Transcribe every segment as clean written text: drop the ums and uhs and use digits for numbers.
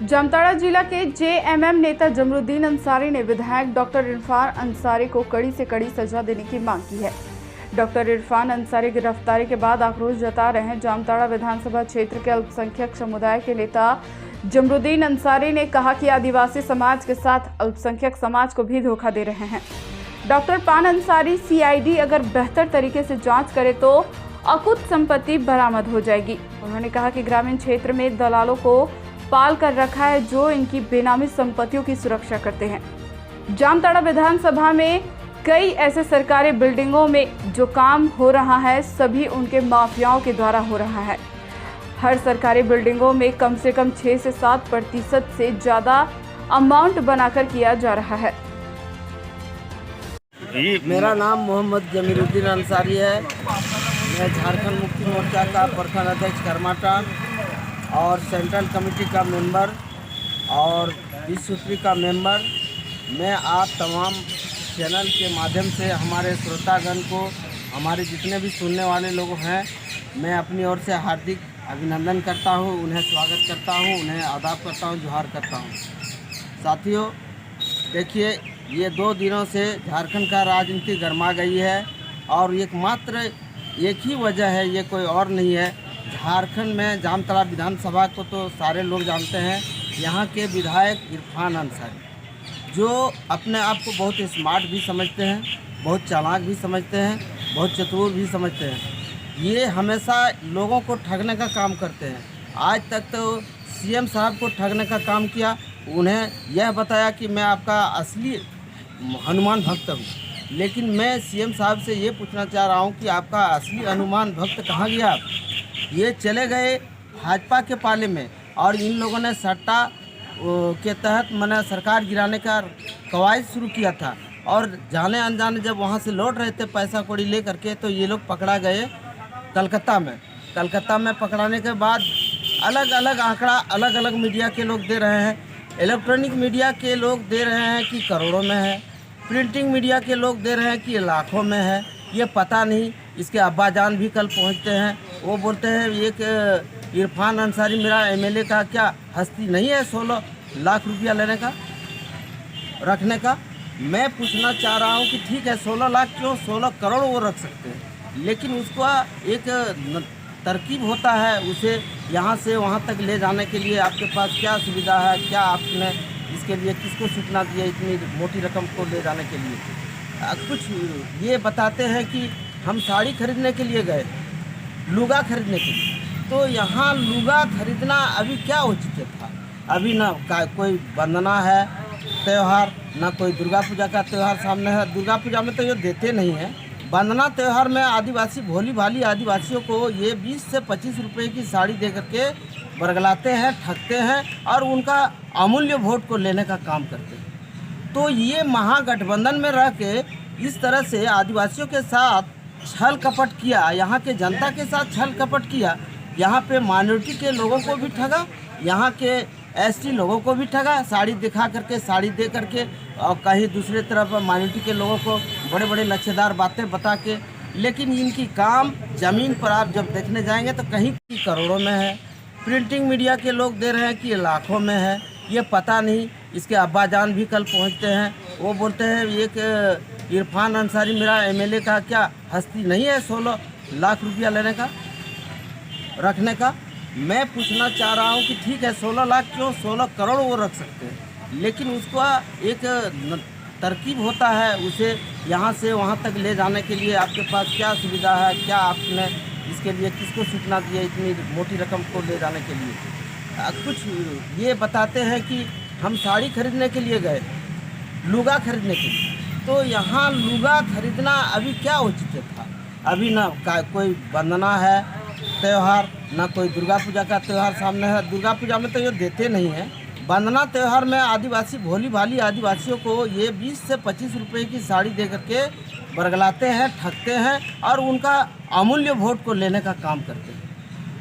जामताड़ा जिला के जेएमएम नेता जमरुद्दीन अंसारी ने विधायक डॉक्टर इरफान अंसारी को कड़ी से कड़ी सजा देने की मांग की है। डॉक्टर इरफान अंसारी गिरफ्तारी के बाद आक्रोश जता रहे हैं। जामताड़ा विधानसभा क्षेत्र के अल्पसंख्यक समुदाय के नेता जमरुद्दीन अंसारी ने कहा कि आदिवासी समाज के साथ अल्पसंख्यक समाज को भी धोखा दे रहे हैं। डॉक्टर पान अंसारी सीआईडी अगर बेहतर तरीके से जांच करे तो अकुत संपत्ति बरामद हो जाएगी। उन्होंने कहा कि ग्रामीण क्षेत्र में दलालों को पाल कर रखा है जो इनकी बेनामी संपत्तियों की सुरक्षा करते हैं। जामताड़ा विधानसभा में कई ऐसे सरकारी बिल्डिंगों में जो काम हो रहा है सभी उनके माफियाओं के द्वारा हो रहा है। हर सरकारी बिल्डिंगों में कम से कम 6 से 7% से ज़्यादा अमाउंट बनाकर किया जा रहा है। मेरा नाम मोहम्मद जमीरुद्दीन अंसारी है। मैं झारखंड मुक्ति मोर्चा का प्रखंड अध्यक्ष करमाटा और सेंट्रल कमेटी का मेंबर और विश्व का मेंबर। मैं आप तमाम चैनल के माध्यम से हमारे श्रोतागण को, हमारे जितने भी सुनने वाले लोग हैं, मैं अपनी ओर से हार्दिक अभिनंदन करता हूं, उन्हें स्वागत करता हूं, उन्हें आदाब करता हूं, जोहार करता हूं। साथियों, देखिए, ये 2 दिनों से झारखंड का राजनीति गर्मा गई है और एकमात्र एक ही वजह है, ये कोई और नहीं है। झारखंड में जामताड़ा विधानसभा को तो सारे लोग जानते हैं। यहाँ के विधायक इरफान अंसारी जो अपने आप को बहुत स्मार्ट भी समझते हैं, बहुत चालाक भी समझते हैं, बहुत चतुर भी समझते हैं। ये हमेशा लोगों को ठगने का काम करते हैं। आज तक तो सीएम साहब को ठगने का काम किया। उन्हें यह बताया कि मैं आपका असली हनुमान भक्त हूँ, लेकिन मैं सीएम साहब से ये पूछना चाह रहा हूँ कि आपका असली हनुमान भक्त कहाँ गया? ये चले गए भाजपा के पाले में और इन लोगों ने सट्टा के तहत मैंने सरकार गिराने का कवायद शुरू किया था और जाने अनजाने जब वहाँ से लौट रहे थे पैसा कौड़ी ले करके, तो ये लोग पकड़ा गए कलकत्ता में। कलकत्ता में पकड़ाने के बाद अलग अलग आंकड़ा अलग अलग मीडिया के लोग दे रहे हैं। इलेक्ट्रॉनिक मीडिया के लोग दे रहे हैं कि करोड़ों में है, प्रिंटिंग मीडिया के लोग दे रहे हैं कि लाखों में है। ये पता नहीं। इसके अब्बा जान भी कल पहुंचते हैं, वो बोलते हैं एक इरफान अंसारी मेरा एमएलए का क्या हस्ती नहीं है 16 लाख रुपया लेने का, रखने का। मैं पूछना चाह रहा हूं कि ठीक है 16 लाख क्यों, 16 करोड़ वो रख सकते हैं, लेकिन उसका एक तरकीब होता है उसे यहाँ से वहाँ तक ले जाने के लिए। आपके पास क्या सुविधा है, क्या आपने इसके लिए किसको सूचना दी है इतनी मोटी रकम को ले जाने के लिए? कुछ ये बताते हैं कि हम साड़ी खरीदने के लिए गए, लुगा खरीदने के लिए। तो यहाँ लुगा खरीदना अभी क्या उचित था? अभी ना कोई वंदना है त्यौहार, ना कोई दुर्गा पूजा का त्यौहार सामने है। दुर्गा पूजा में तो ये देते नहीं हैं। वंदना त्यौहार में आदिवासी भोली भाली आदिवासियों को ये 20 से 25 रुपए की साड़ी दे करके बरगलाते हैं, ठगते हैं और उनका अमूल्य वोट को लेने का काम करते हैं। तो ये महागठबंधन में रह के इस तरह से आदिवासियों के साथ छल कपट किया, यहाँ के जनता के साथ छल कपट किया। यहाँ पे माइनॉरिटी के लोगों को भी ठगा, यहाँ के एसटी लोगों को भी ठगा, साड़ी दिखा करके, साड़ी दे करके, और कहीं दूसरे तरफ माइनॉरिटी के लोगों को बड़े बड़े लच्छेदार बातें बता के। लेकिन इनकी काम ज़मीन पर आप जब देखने जाएंगे तो कहीं की करोड़ों में है, प्रिंटिंग मीडिया के लोग दे रहे हैं कि लाखों में है। ये पता नहीं। इसके अब्बा जान भी कल पहुँचते हैं, वो बोलते हैं एक इरफान अंसारी मेरा एमएलए का क्या हस्ती नहीं है 16 लाख रुपया लेने का, रखने का। मैं पूछना चाह रहा हूं कि ठीक है 16 लाख क्यों, 16 करोड़ वो रख सकते हैं, लेकिन उसका एक तरकीब होता है उसे यहाँ से वहाँ तक ले जाने के लिए। आपके पास क्या सुविधा है, क्या आपने इसके लिए किसको सूचना दी है इतनी मोटी रकम को ले जाने के लिए? कुछ ये बताते हैं कि हम साड़ी खरीदने के लिए गए, लुगा खरीदने के लिए। तो यहाँ लुगा खरीदना अभी क्या उचित था? अभी ना कोई वंदना है त्यौहार, ना कोई दुर्गा पूजा का त्यौहार सामने है। दुर्गा पूजा में तो ये देते नहीं हैं। वंदना त्यौहार में आदिवासी भोली भाली आदिवासियों को ये 20 से 25 रुपए की साड़ी दे करके बरगलाते हैं, ठगते हैं और उनका अमूल्य वोट को लेने का काम करते हैं।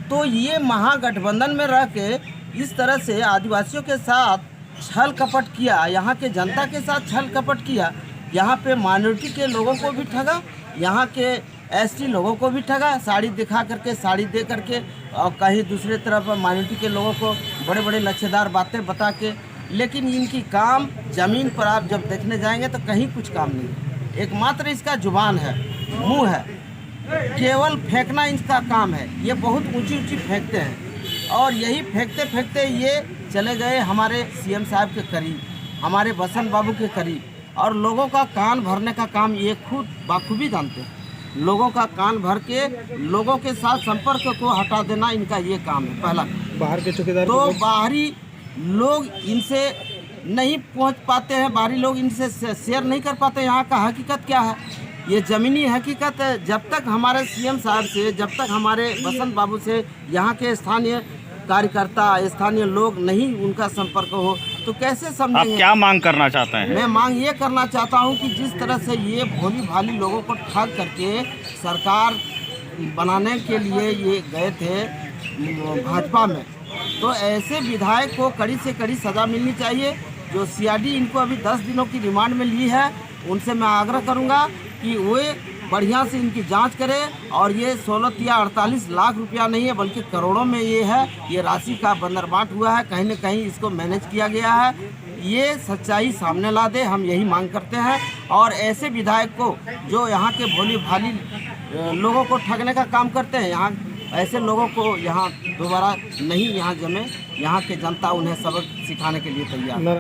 तो ये महागठबंधन में रह के इस तरह से आदिवासियों के साथ छल कपट किया, यहाँ के जनता के साथ छल कपट किया। यहाँ पे माइनॉरिटी के लोगों को भी ठगा, यहाँ के एसटी लोगों को भी ठगा, साड़ी दिखा करके, साड़ी दे करके, और कहीं दूसरे तरफ माइनॉरिटी के लोगों को बड़े बड़े लच्छेदार बातें बता के। लेकिन इनकी काम ज़मीन पर आप जब देखने जाएंगे तो कहीं कुछ काम नहीं है। एकमात्र इसका जुबान है, मुंह है, केवल फेंकना इनका काम है। ये बहुत ऊंची ऊंची फेंकते हैं और यही फेंकते फेंकते ये चले गए हमारे सीएम साहब के करीब, हमारे बसंत बाबू के करीब, और लोगों का कान भरने का काम ये खुद बाखूबी जानते हैं। लोगों का कान भर के लोगों के साथ संपर्क को हटा देना इनका ये काम है। पहला बाहर के चौकीदार तो बाहरी लोग इनसे नहीं पहुंच पाते हैं, बाहरी लोग इनसे शेयर नहीं कर पाते यहाँ का हकीकत क्या है। ये ज़मीनी हकीकत है। जब तक हमारे सीएम साहब से, जब तक हमारे बसंत बाबू से यहाँ के स्थानीय कार्यकर्ता, स्थानीय लोग नहीं उनका संपर्क हो तो कैसे आप समझेंगे। क्या मांग करना चाहते हैं? मैं मांग ये करना चाहता हूँ कि जिस तरह से ये भोली भाली लोगों को ठग करके सरकार बनाने के लिए ये गए थे भाजपा में, तो ऐसे विधायक को कड़ी से कड़ी सज़ा मिलनी चाहिए। जो सीआईडी इनको अभी 10 दिनों की रिमांड में ली है, उनसे मैं आग्रह करूँगा कि वे बढ़िया से इनकी जांच करें। और ये 16 या 48 लाख रुपया नहीं है बल्कि करोड़ों में ये है, ये राशि का बंदरबाट हुआ है, कहीं न कहीं इसको मैनेज किया गया है। ये सच्चाई सामने ला दे, हम यही मांग करते हैं। और ऐसे विधायक को जो यहाँ के भोली भाली लोगों को ठगने का काम करते हैं, यहाँ ऐसे लोगों को यहाँ दोबारा नहीं यहाँ जमे। यहाँ के जनता उन्हें सबक सिखाने के लिए तैयार है।